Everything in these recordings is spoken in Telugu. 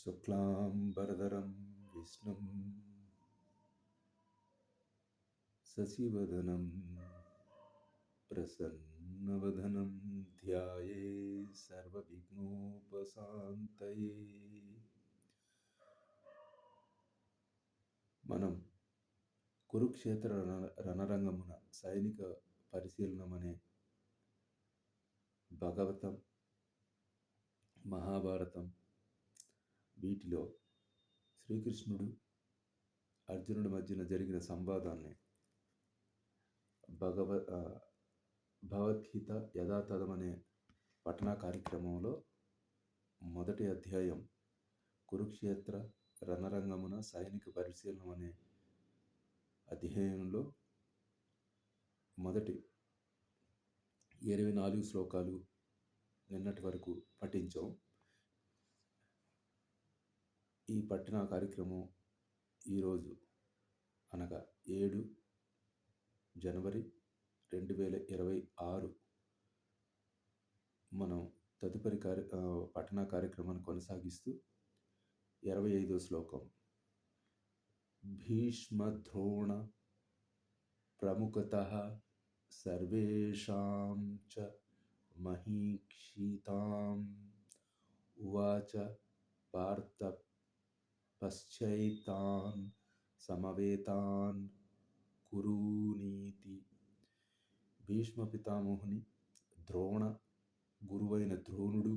శుక్లాంబరధరం విష్ణుం శశివదనం ప్రసన్నవదనం ధ్యాయే సర్వవిఘ్నోపశాంతయే. మనం కురుక్షేత్ర రణరంగమున సైనిక పరిశీలనమనే భాగవతం, మహాభారతం వీటిలో శ్రీకృష్ణుడు అర్జునుడి మధ్యన జరిగిన సంవాదాన్ని భగవద్గీత యథాతథం అనే పఠన కార్యక్రమంలో మొదటి అధ్యాయం కురుక్షేత్ర రణరంగమున సైనిక పరిశీలన అనే అధ్యాయంలో మొదటి 24 శ్లోకాలు నిన్నటి వరకు పఠించాం. ఈ పఠన కార్యక్రమం ఈరోజు అనగా 7 జనవరి 2026 మనం తదుపరి పఠన కార్యక్రమాన్ని కొనసాగిస్తూ 25వ శ్లోకం భీష్మద్రోణ ప్రముఖతః సర్వేషాం చ మహీక్షితాం ఉవాచ పార్థ పశ్చైతాన్ సమవేతాన్ కురూనీతి. భీష్మ పితామహుని ద్రోణ గురువైన ద్రోణుడు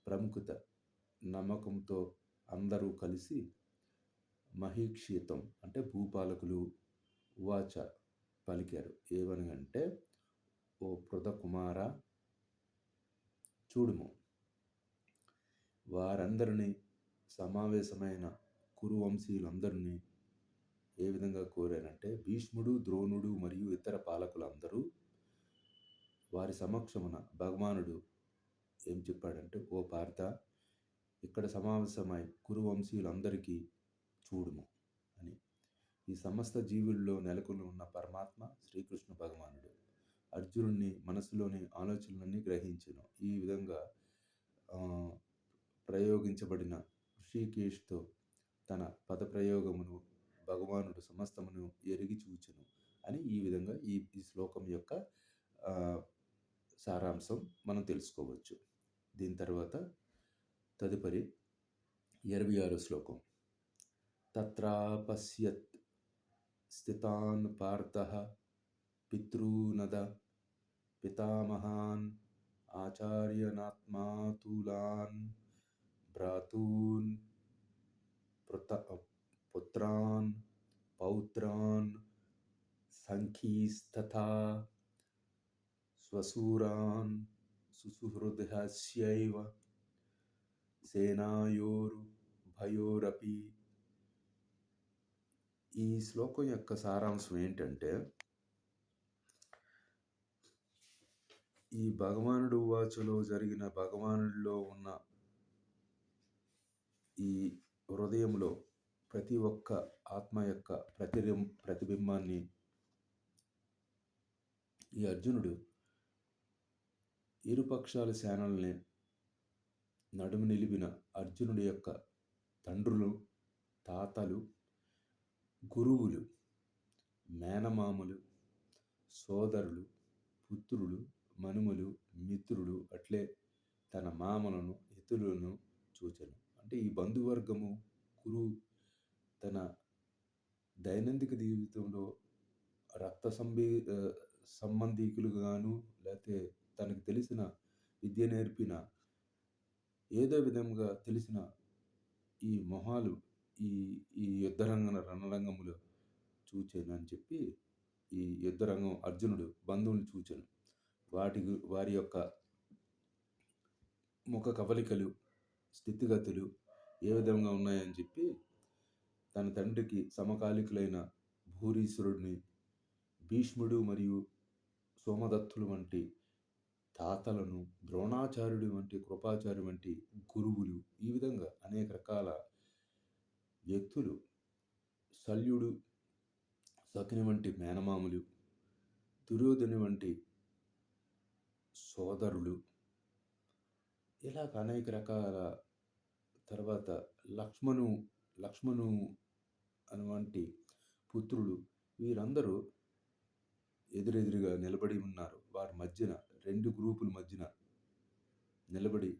ప్రముఖత నమ్మకంతో అందరూ కలిసి మహీక్షితం అంటే భూపాలకులు ఉవాచ పలికారు. ఏమని అంటే, ఓ పృథ కుమార చూడుము, వారందరినీ సమావేశమైన కురువంశీయులందరినీ ఏ విధంగా కోరారంటే, భీష్ముడు, ద్రోణుడు మరియు ఇతర పాలకులందరూ వారి సమక్షమున భగవానుడు ఏం చెప్పాడంటే, ఓ పార్థ, ఇక్కడ సమావేశమై కురువంశీయులందరికీ చూడుము అని. ఈ సమస్త జీవుల్లో నెలకొని ఉన్న పరమాత్మ శ్రీకృష్ణ భగవానుడు అర్జునుడిని మనసులోని ఆలోచనలన్నీ గ్రహించెను. ఈ విధంగా ప్రయోగించబడిన ఋషికేశ్తో తన పదప్రయోగమును భగవానుడు సమస్తమును ఎరిగి చూచెను అని ఈ విధంగా ఈ శ్లోకం యొక్క సారాంశం మనం తెలుసుకోవచ్చు. దీని తర్వాత తదుపరి 26వ శ్లోకం తత్రాపశ్యత్ స్థితాన్ పార్థః పితॄనద పితామహాన్ ఆచార్యనాత్మాతులాన్ భ్రాతూన్ పుత్రాన్ పౌత్రాన్ సంఖీస్తథా స్వసూరాన్ సుసుహృదస్యైవ సేనాయోరుభయోరపి. ఈ శ్లోకం యొక్క సారాంశం ఏంటంటే, ఈ భగవానుడు వాచలో జరిగిన భగవానుడిలో ఉన్న ఈ హృదయంలో ప్రతి ఒక్క ఆత్మ యొక్క ప్రతిబింబాన్ని ఈ అర్జునుడు ఇరుపక్షాల సేనల్ని నడుము నిలిపిన అర్జునుడి యొక్క తండ్రులు, తాతలు, గురువులు, మేనమామలు, సోదరులు, పుత్రులు, మనుమలు, మిత్రులు, అట్లే తన మామలను, హితులను చూచెను. అంటే ఈ బంధువర్గము గురువు తన దైనందిక జీవితంలో రక్త సంబంధీకులుగాను, లేకపోతే తనకు తెలిసిన విద్య నేర్పిన ఏదో విధంగా తెలిసిన ఈ మొహాలు ఈ రణరంగములో చూచాను అని చెప్పి ఈ యుద్ధరంగం అర్జునుడు బంధువులు చూచాను. వారి యొక్క ముఖ కవలికలు, స్థితిగతులు ఏ విధంగా ఉన్నాయని చెప్పి తన తండ్రికి సమకాలికులైన భూరీశ్వరుడిని, భీష్ముడు మరియు సోమదత్తులు వంటి తాతలను, ద్రోణాచార్యుడు వంటి కృపాచార్యుడు వంటి గురువులు, ఈ విధంగా అనేక రకాల వ్యక్తులు, శల్యుడు, సకిని వంటి మేనమాములు, దుర్యోధని వంటి సోదరులు, ఇలాగ అనేక రకాల తర్వాత లక్ష్మణు లక్ష్మణు అటువంటి పుత్రులు వీరందరూ ఎదురెదురుగా నిలబడి ఉన్నారు. వారి మధ్యన 2 గ్రూపుల మధ్యన నిలబడి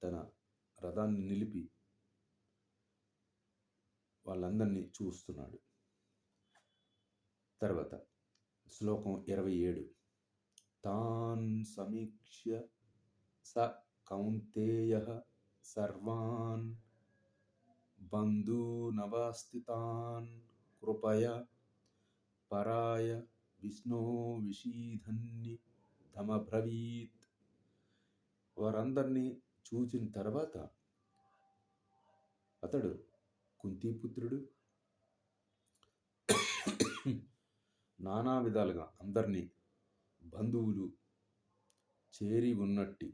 తన రథాన్ని నిలిపి వాళ్ళందరినీ చూస్తున్నాడు. తర్వాత శ్లోకం 27. తాన్ సమీక్ష్య స కౌంతేయః సర్వాన్ బంధూనవస్థితాన్ కృపయా పరాయ విష్ణో విషీదన్నిధమబ్రవీత్. వారందరినీ చూచిన తర్వాత అతడు కుంతీపుత్రుడు నానా విధాలుగా అందరినీ బంధువులు చేరి ఉన్నట్టి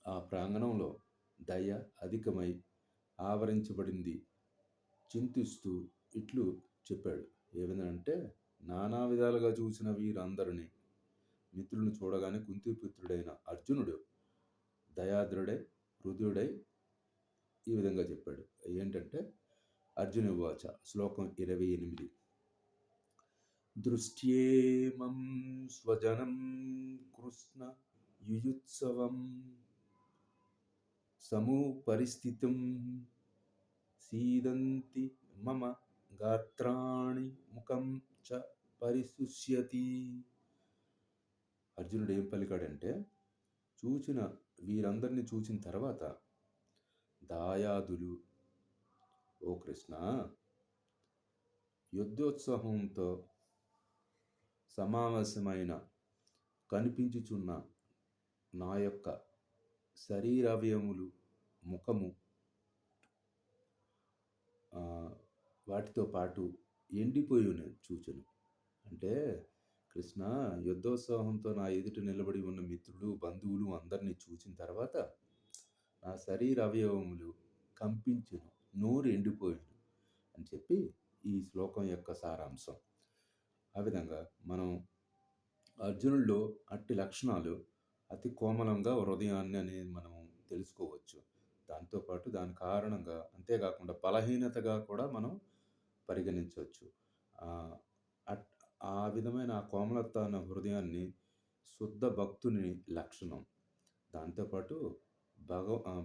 ఆ ప్రాంగణంలో దయ అధికమై ఆవరించబడింది. చింతిస్తూ ఇట్లు చెప్పాడు. ఏ విధంగా అంటే, నానా విధాలుగా చూసిన వీరందరినీ మిత్రులను చూడగానే కుంతిపుత్రుడైన అర్జునుడు దయాద్రుడై హృదయుడై ఈ విధంగా చెప్పాడు. ఏంటంటే, అర్జున ఉవాచ శ్లోకం 28. దృష్ట్యేమం స్వజనం కృష్ణ యుయుత్సవం సముపరిస్థితం సీదంతి మమ గాత్రాణి ముఖం చ పరిశుష్యతి. అర్జునుడు ఏం పలికాడంటే, వీరందరినీ చూచిన తర్వాత దాయాదులు, ఓ కృష్ణ, యుద్ధోత్సాహంతో సమావేశమైన కనిపించుచున్న నా యొక్క శరీరావయములు, ముఖము వాటితో పాటు ఎండిపోయి చూచెను. అంటే కృష్ణ, యుద్ధోత్సాహంతో నా ఎదుట నిలబడి ఉన్న మిత్రులు, బంధువులు అందరినీ చూచిన తర్వాత నా శరీర అవయవములు కంపించెను, నోరు ఎండిపోయాను అని చెప్పి ఈ శ్లోకం యొక్క సారాంశం. ఆ విధంగా మనం అర్జునుల్లో అట్టి లక్షణాలు అతి కోమలంగా హృదయాన్ని అనేది మనం తెలుసుకోవచ్చు. దాంతోపాటు దాని కారణంగా అంతేకాకుండా బలహీనతగా కూడా మనం పరిగణించవచ్చు. ఆ విధమైన ఆ కోమలత అన్న హృదయాన్ని శుద్ధ భక్తుని లక్షణం. దాంతోపాటు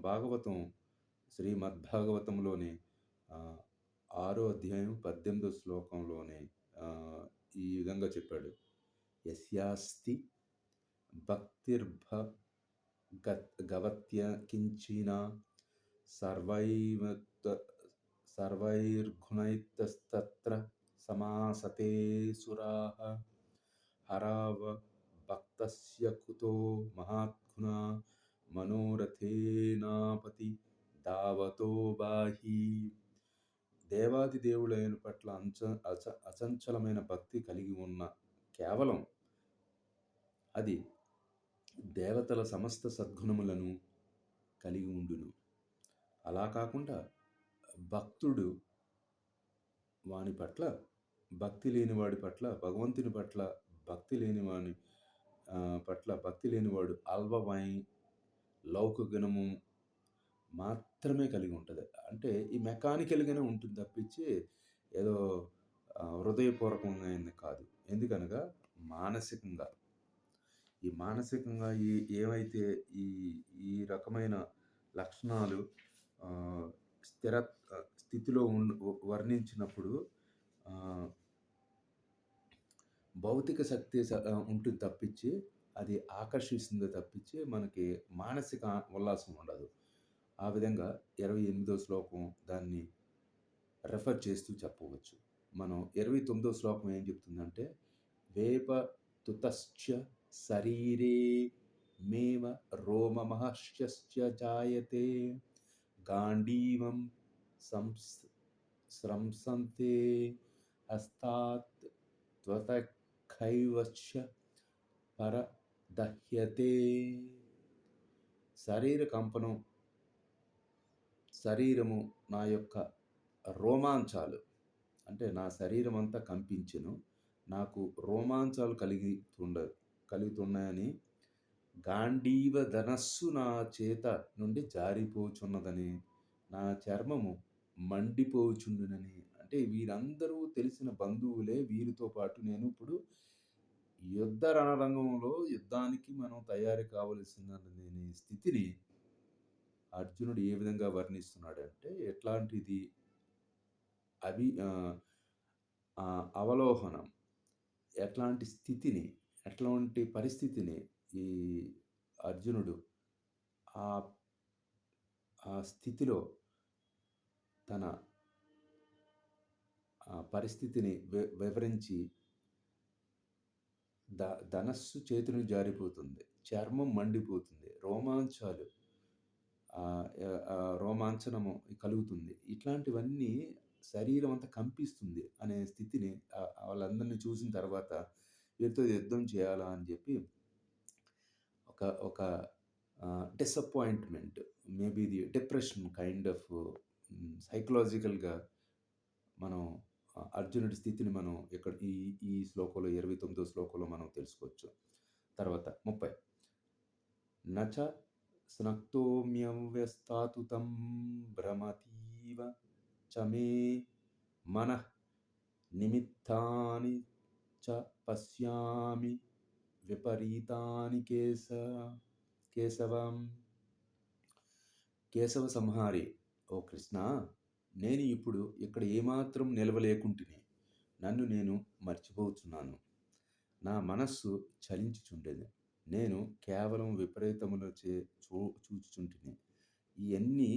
భాగవతం, శ్రీమద్భాగవతంలోని 6వ అధ్యాయం 18వ శ్లోకంలోని ఈ విధంగా చెప్పాడు. యస్యాస్తి భక్తిర్భగవత్య కించిన సర్వైర్గుణైస్తత్ర సమాసతే సురాః హరావ భక్తస్య కుతో మహాత్గుణా మనోరథేనాపతి దావతో బాహి. దేవాది దేవుడైన పట్ల అచంచలమైన భక్తి కలిగి ఉన్న కేవలం అది దేవతల సమస్త సద్గుణములను కలిగి ఉండును. అలా కాకుండా భక్తుడు వాని పట్ల భక్తి లేని వాడి పట్ల, భగవంతుని పట్ల భక్తి లేని వాని పట్ల భక్తి లేనివాడు అల్పమై లౌకిక గుణము మాత్రమే కలిగి ఉంటుంది. అంటే ఈ మెకానికల్గానే ఉంటుంది తప్పించి ఏదో హృదయపూర్వకంగా అయింది కాదు. ఎందుకనగా మానసికంగా ఏవైతే ఈ రకమైన లక్షణాలు స్థితిలో వర్ణించినప్పుడు భౌతిక శక్తి ఉంటుంది తప్పించి అది ఆకర్షిస్తుంది తప్పించి మనకి మానసిక ఉల్లాసం ఉండదు. ఆ విధంగా 28వ శ్లోకం దాన్ని రెఫర్ చేస్తూ చెప్పవచ్చు. మనం 29వ శ్లోకం ఏం చెప్తుందంటే, వేప తుతశ్చ శరీరే మేవ రోమమహర్షశ్చ జాయతే గాండీవం స్రంసంతే హస్తాత్ త్వతఖైవశ్చ పరదహ్యతే. శరీర కంపనం, శరీరము నా యొక్క రోమాంచాలు, అంటే నా శరీరం అంతా కంపించెను, నాకు రోమాంచాలు కలుగుతున్నాయని గాంధీవ ధనస్సు నా చేత నుండి జారిపోచున్నదని, నా చర్మము మండిపోచుండునని. అంటే వీరందరూ తెలిసిన బంధువులే. వీరితో పాటు నేను ఇప్పుడు యుద్ధ రణరంగంలో యుద్ధానికి మనం తయారు కావలసినదని స్థితిని అర్జునుడు ఏ విధంగా వర్ణిస్తున్నాడంటే, ఎట్లాంటిది అవలోహనం, ఎట్లాంటి స్థితిని, ఎట్లాంటి పరిస్థితిని ఈ అర్జునుడు ఆహ్, ఆ స్థితిలో తన పరిస్థితిని వివరించి ధనస్సు చేతి నుంచి జారిపోతుంది. చర్మం మండిపోతుంది. రోమాంచాలు రోమాంచనము కలుగుతుంది. ఇట్లాంటివన్నీ శరీరం అంతా కంపిస్తుంది అనే స్థితిని వాళ్ళందరిని చూసిన తర్వాత వీరితో యుద్ధం చేయాలా అని చెప్పి ఒక ఒక disappointment, maybe the depression kind of సైకలాజికల్‌గా మనం అర్జునుడి స్థితిని మనం ఇక్కడ ఈ ఈ శ్లోకంలో 29వ శ్లోకంలో మనం తెలుసుకోవచ్చు. తర్వాత 30 నచ స్నగ్ధోమ్యవ్యస్తాతు తం భ్రమతీవ చ మే మనః నిమిత్తాని చ పశ్యామి విపరీతాని కేశవం. కేశవ సంహారి, ఓ కృష్ణ, నేను ఇప్పుడు ఇక్కడ ఏమాత్రం నిలవలేకుంటిని. నన్ను నేను మర్చిపోచున్నాను. నా మనస్సు చలించుచుండెను. నేను కేవలం విపరీతములచే చూచుచుంటిని. ఇయన్నీ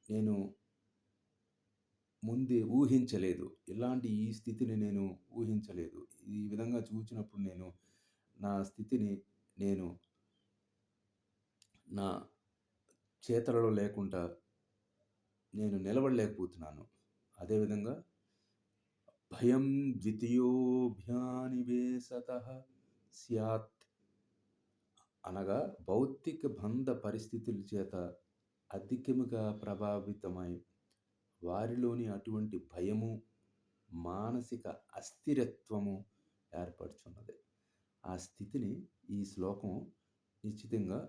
నేను ముందే ఊహించలేదు. ఇలాంటి ఈ స్థితిని నేను ఊహించలేదు. ఈ విధంగా చూచినప్పుడు నేను నా స్థితిని నేను నా చేతలలో లేకుండా నేను నిలబడలేకపోతున్నాను. అదేవిధంగా భయం ద్వితీయోభ్యానివేశతః స్యాత్, అనగా భౌతిక బంధ పరిస్థితుల చేత అధికముగా ప్రభావితమై వారిలోని అటువంటి భయము, మానసిక అస్థిరత్వము ఏర్పడుచున్నది. ఆ స్థితిని ఈ శ్లోకం నిశ్చితంగా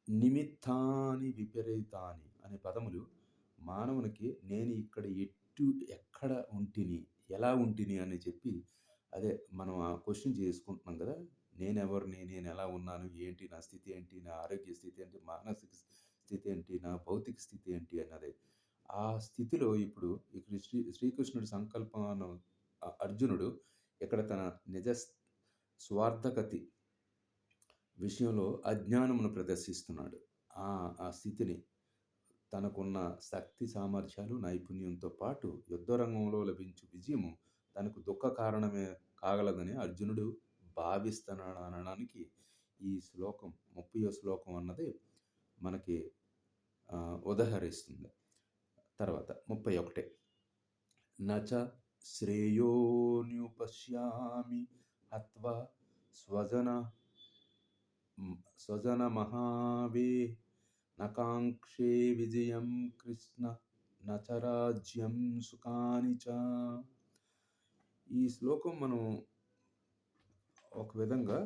నిమిత్తాని విపరీతాని అనే పదములు మానవునికి నేను ఇక్కడ ఎక్కడ ఉంటిని, ఎలా ఉంటిని అని చెప్పి, అదే మనం ఆ క్వశ్చన్ చేసుకుంటున్నాం కదా, నేనెవరిని, నేను ఎలా ఉన్నాను, ఏంటి నా స్థితి ఏంటి, నా ఆరోగ్య స్థితి ఏంటి, మానసిక స్థితి ఏంటి, నా భౌతిక స్థితి ఏంటి అన్నది. ఆ స్థితిలో ఇప్పుడు శ్రీకృష్ణుడి సంకల్పాన్ని అర్జునుడు ఇక్కడ తన నిజ స్వార్థగతి విషయంలో అజ్ఞానమును ప్రదర్శిస్తున్నాడు. ఆ స్థితిని తనకున్న శక్తి సామర్థ్యాలు, నైపుణ్యంతో పాటు యుద్ధరంగంలో లభించు విజయము తనకు దుఃఖ కారణమే కాగలదని అర్జునుడు భావిస్తున్నాడు అనడానికి ఈ శ్లోకం 30వ శ్లోకం అన్నది మనకి ఉదహరిస్తుంది. తర్వాత 31 నచ శ్రేయోన్యుపశ్యామి హత్వా స్వజన మహావే నకాంక్షే విజయం కృష్ణ నచ రాజ్యం సుఖాని చ. ఈ శ్లోకం మనం ఒక విధంగా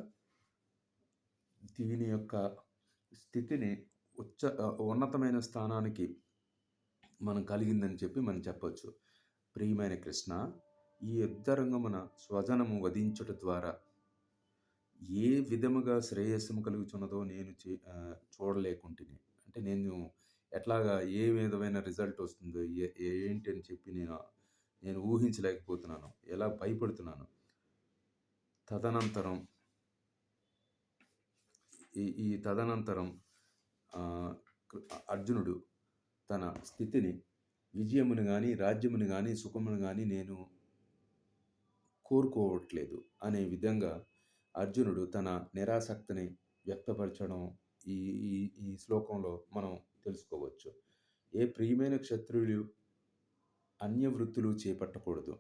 దీని యొక్క స్థితిని ఉన్నతమైన స్థానానికి మనం కలిగిందని చెప్పి మనం చెప్పొచ్చు. ప్రియమైన కృష్ణ, ఈ యుద్ధరంగమున స్వజనము వధించుట ద్వారా ఏ విధముగా శ్రేయస్సము కలుగుచున్నదో నేను చూడలేకుంటిని. అంటే నేను ఎట్లాగా ఏ విధమైన రిజల్ట్ వస్తుందో ఏంటి అని చెప్పి నేను ఊహించలేకపోతున్నాను. ఎలా భయపడుతున్నాను. తదనంతరం తదనంతరం అర్జునుడు తన స్థితిని విజయమును కానీ, రాజ్యమును కానీ, సుఖమును కానీ నేను కోరుకోవట్లేదు అనే విధంగా అర్జునుడు తన నిరాసక్తిని వ్యక్తపరచడం ఈ ఈ ఈ శ్లోకంలో మనం తెలుసుకోవచ్చు. ఏ ప్రియమైన క్షత్రియులు అన్య వృత్తులు చేపట్టకూడదు.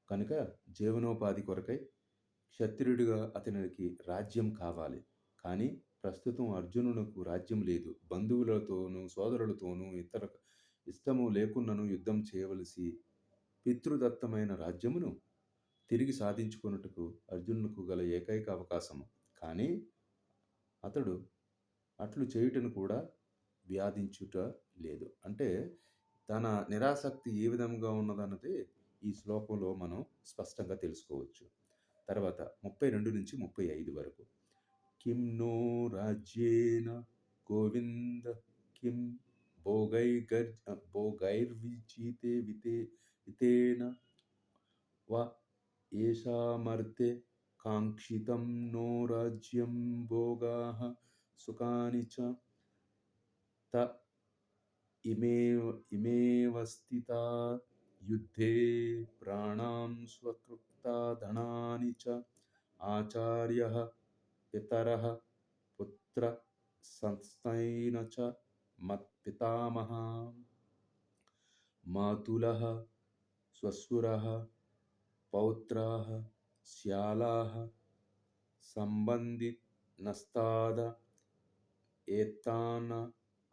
కనుక జీవనోపాధి కొరకై క్షత్రియుడిగా అతనికి రాజ్యం కావాలి. కానీ ప్రస్తుతం అర్జునునకు రాజ్యం లేదు. బంధువులతోనూ సోదరులతోనూ ఇష్టము లేకున్నను యుద్ధం చేయవలసి పితృదత్తమైన రాజ్యమును తిరిగి సాధించుకొనుటకు అర్జునునకు గల ఏకైక అవకాశము. కానీ అతడు అట్లు చేయుటను కూడా వ్యాధించుట లేదు. అంటే తన నిరాసక్తి ఏ విధంగా ఉన్నదన్నది ఈ శ్లోకంలో మనం స్పష్టంగా తెలుసుకోవచ్చు. తర్వాత 32-35 వరకు. కిం నో రాజ్యేన గోవింద కిం భోగైర్విజితే వితేన వ ఏషామర్తే కాంక్షితం నో రాజ్యం భోగాః సుఖాని చ త ఇమేవ స్థితా యుద్ధే ప్రాణాం స్వకృతా ధనాని చ ఆచార్యః పితరః పుత్ర సంస్థైన చ మత్పితామహా మాతులః శ్వశురः పౌత్రాः శ్యాలాः సంబంధి నస్తాద ఏతాన్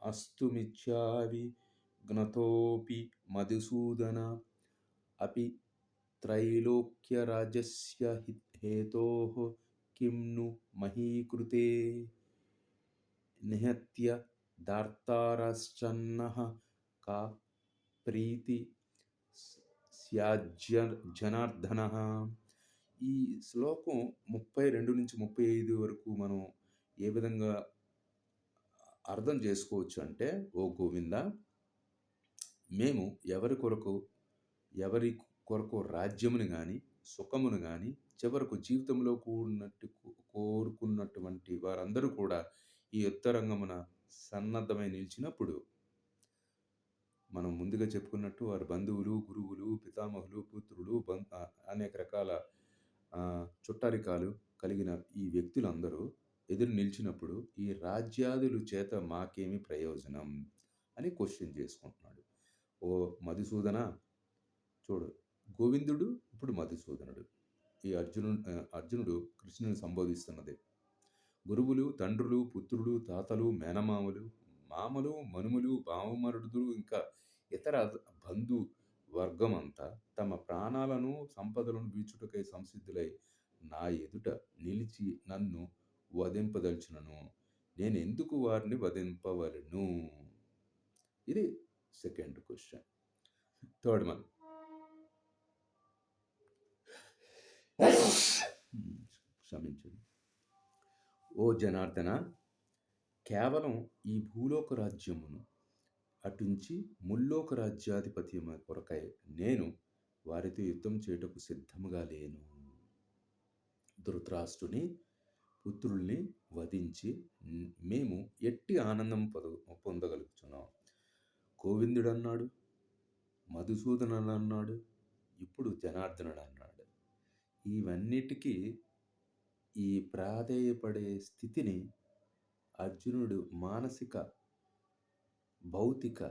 అస్తుమిచ్చావి జ్ఞతోపి మధుసూదన అపి త్రైలోక్యరాజ్యస్య హేతోః కిం ను మహీకృతే నిహత్య దార్తారాశ్చన్నః కా ప్రీతి జనార్దనః. ఈ శ్లోకం 32-35 వరకు మనం ఏ విధంగా అర్థం చేసుకోవచ్చు అంటే, ఓ గోవింద, మేము ఎవరి కొరకు రాజ్యమును గాని సుఖమును గాని చివరకు జీవితంలో కోరుకున్నటువంటి వారందరూ కూడా ఈ యుద్ధరంగమున సన్నద్ధమై నిలిచినప్పుడు, మనం ముందుగా చెప్పుకున్నట్టు వారి బంధువులు, గురువులు, పితామహులు, పుత్రులు, అనేక రకాల చుట్టరికాలు కలిగిన ఈ వ్యక్తులందరూ ఎదురు నిలిచినప్పుడు ఈ రాజ్యాదుల చేత మాకేమి ప్రయోజనం అని క్వశ్చన్ చేసుకుంటున్నాడు. ఓ మధుసూదన, చూడు, గోవిందుడు ఇప్పుడు మధుసూదనుడు. ఈ అర్జునుడు కృష్ణుని సంబోధిస్తున్నది. గురువులు, తండ్రులు, పుత్రులు, తాతలు, మేనమామలు, మామలు, మనుములు, బావమరుదులు, ఇంకా ఇతర బంధు వర్గమంతా తమ ప్రాణాలను సంపదలను వీచుటకై సంసిద్ధులై నా ఎదుట నిలిచి నన్ను వధింపదలుచునను. నేను ఎందుకు వారిని వధింపవలను? ఇది సెకండ్ క్వశ్చన్. Third one. క్షమించండి. ఓ జనార్దన, కేవలం ఈ భూలోక రాజ్యమును అటుంచి ముల్లోక రాజ్యాధిపతి కొరకై నేను వారితో యుద్ధం చేయుటకు సిద్ధముగా లేను. ధృతరాష్ట్రుని పుత్రుల్ని వధించి మేము ఎట్టి ఆనందం పొందగలుగుతున్నాం. గోవిందుడు అన్నాడు, మధుసూదనుడు అన్నాడు, ఇప్పుడు జనార్దనుడు అన్నాడు. ఇవన్నిటికీ ఈ ప్రాధేయపడే స్థితిని అర్జునుడు మానసిక భౌతిక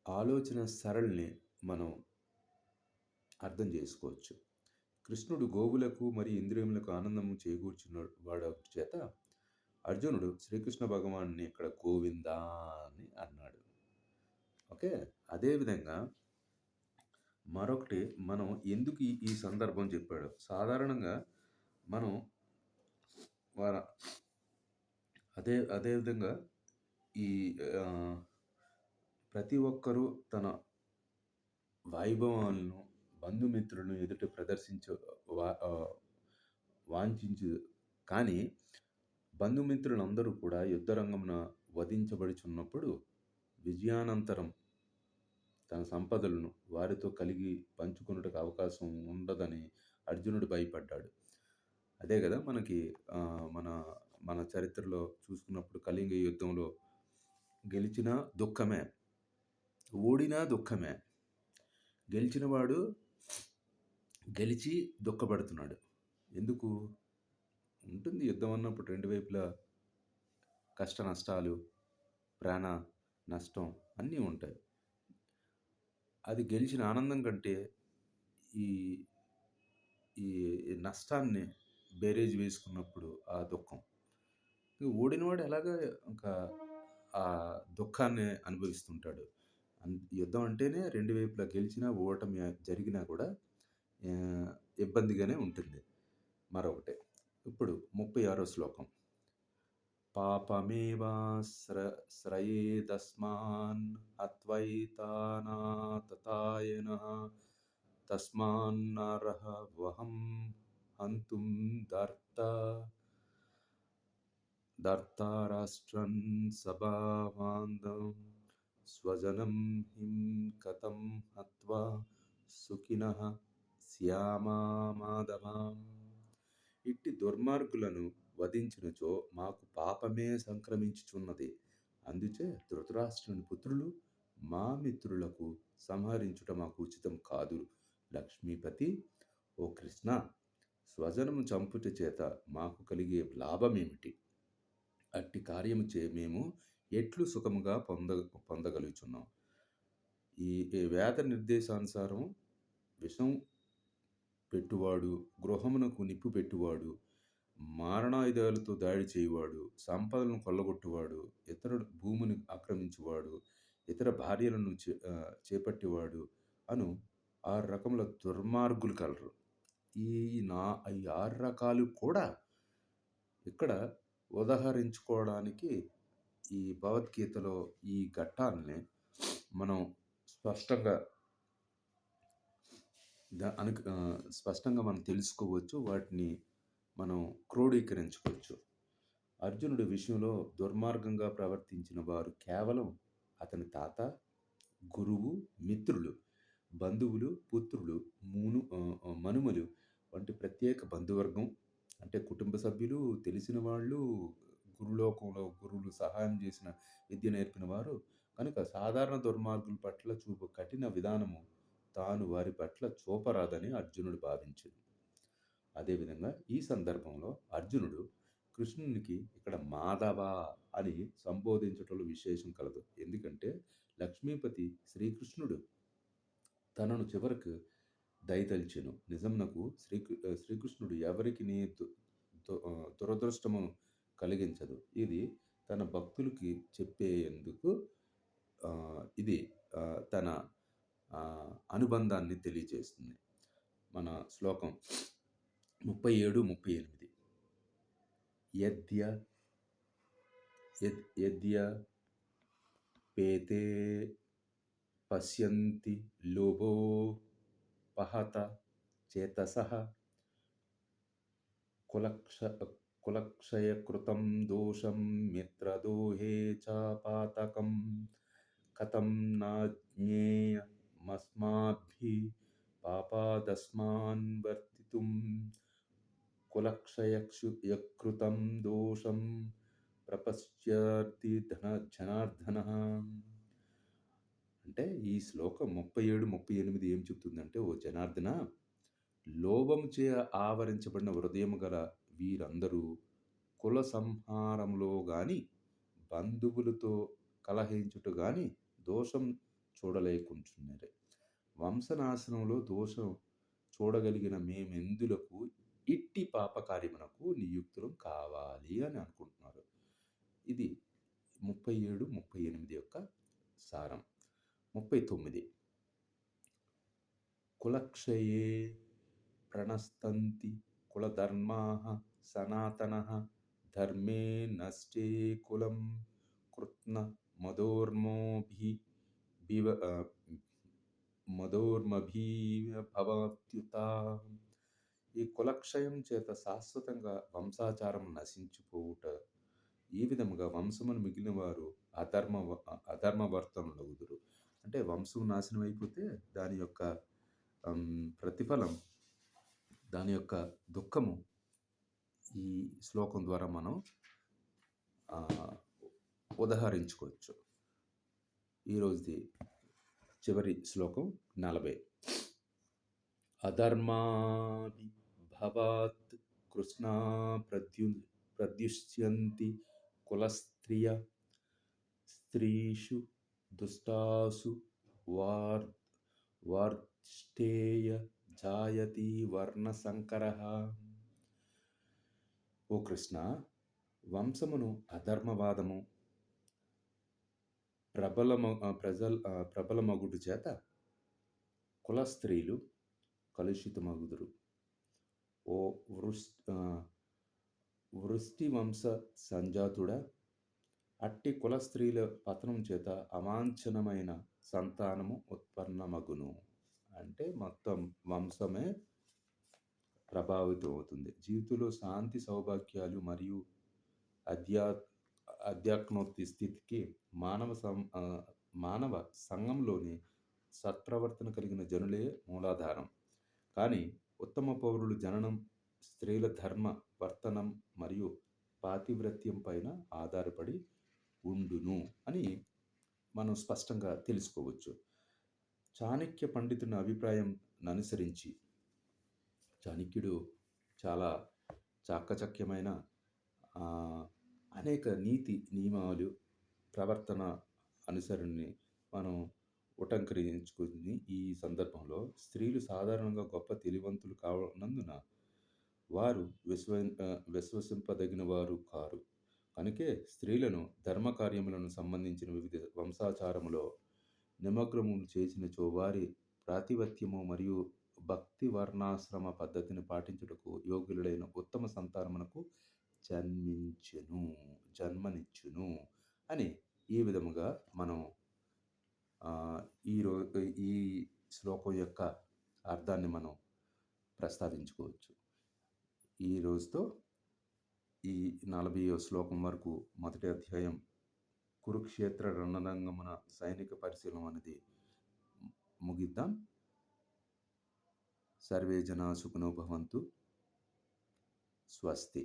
ఆలోచన సరళిని మనం అర్థం చేసుకోవచ్చు. కృష్ణుడు గోవులకు మరియు ఇంద్రియములకు ఆనందము చేకూర్చున్న వాడు చేత అర్జునుడు శ్రీకృష్ణ భగవాన్ని ఇక్కడ గోవిందా అని అన్నాడు. ఓకే, అదేవిధంగా మరొకటి, మనం ఎందుకు ఈ సందర్భం చెప్పాడు. సాధారణంగా మనం అదేవిధంగా ఈ ప్రతి ఒక్కరూ తన వైభవాలను బంధుమిత్రులను ఎదుట వాంఛించు, కానీ బంధుమిత్రులందరూ కూడా యుద్ధరంగమున వధించబడుచున్నప్పుడు విజయానంతరం తన సంపదలను వారితో కలిగి పంచుకున్నట్టుకు అవకాశం ఉండదని అర్జునుడు భయపడ్డాడు. అదే కదా మనకి మన చరిత్రలో చూసుకున్నప్పుడు కళింగ యుద్ధంలో గెలిచినా దుఃఖమే, ఓడినా దుఃఖమే. గెలిచినవాడు గెలిచి దుఃఖపడుతున్నాడు. ఎందుకు ఉంటుంది? యుద్ధం అన్నప్పుడు రెండు వైపులా కష్ట నష్టాలు, ప్రాణ నష్టం అన్నీ ఉంటాయి. అది గెలిచిన ఆనందం కంటే ఈ ఈ నష్టాన్ని బేరేజ్ వేసుకున్నప్పుడు ఆ దుఃఖం. ఓడినవాడు ఎలాగా ఇంకా ఆ దుఃఖాన్ని అనుభవిస్తుంటాడు. యుద్ధం అంటేనే రెండు వైపులా గెలిచినా ఓటమి జరిగినా కూడా ఇబ్బందిగానే ఉంటుంది. మరొకటి, ఇప్పుడు 36వ శ్లోకం. పాపమేవాశ్రయేదస్మాన్ హత్వైతానాతతాయనః తస్మాన్నర్హవహం హంతుం దర్తారాష్ట్రన్ సభావాందం స్వజనం హిం కథం హత్వా సుఖినః శ్యామా మాధవాం. ఇట్టి దుర్మార్గులను వధించినచో మాకు పాపమే సంక్రమించుచున్నది. అందుచే ధృతరాష్ట్రుని పుత్రులు మా మిత్రులకు సంహరించుట మాకు ఉచితం కాదు. లక్ష్మీపతి, ఓ కృష్ణ, స్వజనము చంపుట చేత మాకు కలిగే లాభమేమిటి? అట్టి కార్యము చే మేము ఎట్లు సుఖముగా పొందగలుగుచున్నాం? ఈ వేద నిర్దేశానుసారం విషం పెట్టువాడు, గృహమునకు నిప్పు పెట్టువాడు, మారణాయుధాలతో దాడి చేయువాడు, సంపదలను కొల్లగొట్టువాడు, ఇతరుల భూమిని ఆక్రమించువాడు, ఇతర భార్యలను చేపట్టేవాడు అను 6 రకముల దుర్మార్గులు కలరు. ఈ 6 రకాలు కూడా ఇక్కడ ఉదహరించుకోవడానికి ఈ భగవద్గీతలో ఈ ఘట్టాలని మనం స్పష్టంగా మనం తెలుసుకోవచ్చు. వాటిని మనం క్రోడీకరించుకోవచ్చు. అర్జునుడి విషయంలో దుర్మార్గంగా ప్రవర్తించిన వారు కేవలం అతని తాత, గురువు, మిత్రులు, బంధువులు, పుత్రులు, మనుమలు వంటి ప్రత్యేక బంధువర్గం, అంటే కుటుంబ సభ్యులు, తెలిసిన వాళ్ళు, గురులోకంలో గురువులు సహాయం చేసిన విద్య నేర్పిన వారు కనుక సాధారణ దుర్మార్గుల పట్ల చూపు కఠిన విధానము తాను వారి పట్ల చూపరాదని అర్జునుడు భావించాడు. అదేవిధంగా ఈ సందర్భంలో అర్జునుడు కృష్ణునికి ఇక్కడ మాధవ అని సంబోధించటంలో విశేషం కలదు. ఎందుకంటే లక్ష్మీపతి శ్రీకృష్ణుడు తనను చివరకు దయతలిచెను. నిజమునకు శ్రీకృష్ణుడు ఎవరికి దురదృష్టము కలిగించదు. ఇది తన భక్తులకి చెప్పేందుకు ఇది తన అనుబంధాన్ని తెలియజేస్తుంది. మన శ్లోకం 37, 38. పేతే పశ్యంతి లోభోపహత చేతసః కులక్షయకృతం దోషం మిత్రదోహే చ పాతకం కథం న జ్ఞేయమస్మాభిః పాపాదస్మాన్ వర్తితుం కులక్షయకృతం దోషం ప్రపశ్యతి జనార్దనః. అంటే ఈ శ్లోకం 37, 38 ఏం చెప్తుందంటే, ఓ జనార్దన, లోభము చే ఆవరించబడిన హృదయము గల వీరందరూ కుల సంహారంలో గాని, బంధువులతో కలహించుట గాని దోషం చూడలేకుంటున్నారే. వంశనాశనంలో దోషం చూడగలిగిన మేమెందులకు ఇట్టి పాపకార్యమునకు నియుక్తులం కావాలి అని అనుకుంటున్నారు. ఇది 37, 38 యొక్క సారం. 39. కులక్షయే ప్రణస్తంతి కులధర్మాః సనాతనః ధర్మే నష్టే కులం కృత్న మదోర్మభీభవత్యుతాః. ఈ కులక్షయం చేత శాశ్వతంగా వంశాచారం నశించిపోవుట. ఈ విధముగా వంశమును మిగిలిన వారు అధర్మవర్తనులగుదురు. అంటే వంశం నాశనం అయిపోతే దాని యొక్క ప్రతిఫలం, దాని యొక్క దుఃఖము ఈ శ్లోకం ద్వారా మనం ఉదహరించుకోవచ్చు. ఈరోజుది చివరి శ్లోకం 40. అధర్మాభిభవాత్ కృష్ణా ప్రద్యుష్యంతి కులస్త్రియ స్త్రీషు దుష్టాసు వార్ష్ఠేయ జాయతి వర్ణసంకరః. ఓ కృష్ణ, వంశమును అధర్మవాదము ప్రబలమగుడు చేత కుల స్త్రీలు కలుషితమగుదురు. వృష్టి వంశ సంజాతుడా, అట్టి కుల స్త్రీల పతనం చేత అవాంఛనమైన సంతానము ఉత్పన్నమగును. అంటే మొత్తం వంశమే ప్రభావితం అవుతుంది. జీవితంలో శాంతి, సౌభాగ్యాలు మరియు అధ్యా అధ్యాత్మోక్తి స్థితికి మానవ సంఘంలోని సత్ప్రవర్తన కలిగిన జనులే మూలాధారం. కానీ ఉత్తమ పౌరులు జననం, స్త్రీల ధర్మ వర్తనం మరియు పాతివ్రత్యం పైన ఆధారపడి ఉండును అని మనం స్పష్టంగా తెలుసుకోవచ్చు. చాణక్య పండితుని అభిప్రాయం ననుసరించి చాణక్యుడు చాలా చాకచక్యమైన ఆహ్, అనేక నీతి నియమాలు, ప్రవర్తన అనుసరణని మనం ఉటంకరించుకుని ఈ సందర్భంలో స్త్రీలు సాధారణంగా గొప్ప తెలివంతులు కానందున వారు విశ్వసింపదగిన వారు కారు. కనుకే స్త్రీలను ధర్మ కార్యములను సంబంధించిన వివిధ వంశాచారములో నిమగ్నములు చేసినచో వారి ప్రాతిపత్యము మరియు భక్తి వర్ణాశ్రమ పద్ధతిని పాటించుటకు యోగ్యులైన ఉత్తమ సంతానమునకు జన్మించును జన్మనిచ్చును అని ఈ విధముగా మనం ఆహ్, ఈ శ్లోకం యొక్క అర్థాన్ని మనం ప్రస్తావించుకోవచ్చు. ఈ రోజుతో ఈ 40వ శ్లోకం వరకు మొదటి అధ్యాయం కురుక్షేత్ర రణరంగమున సైనిక పరిశీలన అనేది ముగిద్దాం. సర్వే జనా సుఖినో భవంతు. స్వస్తి.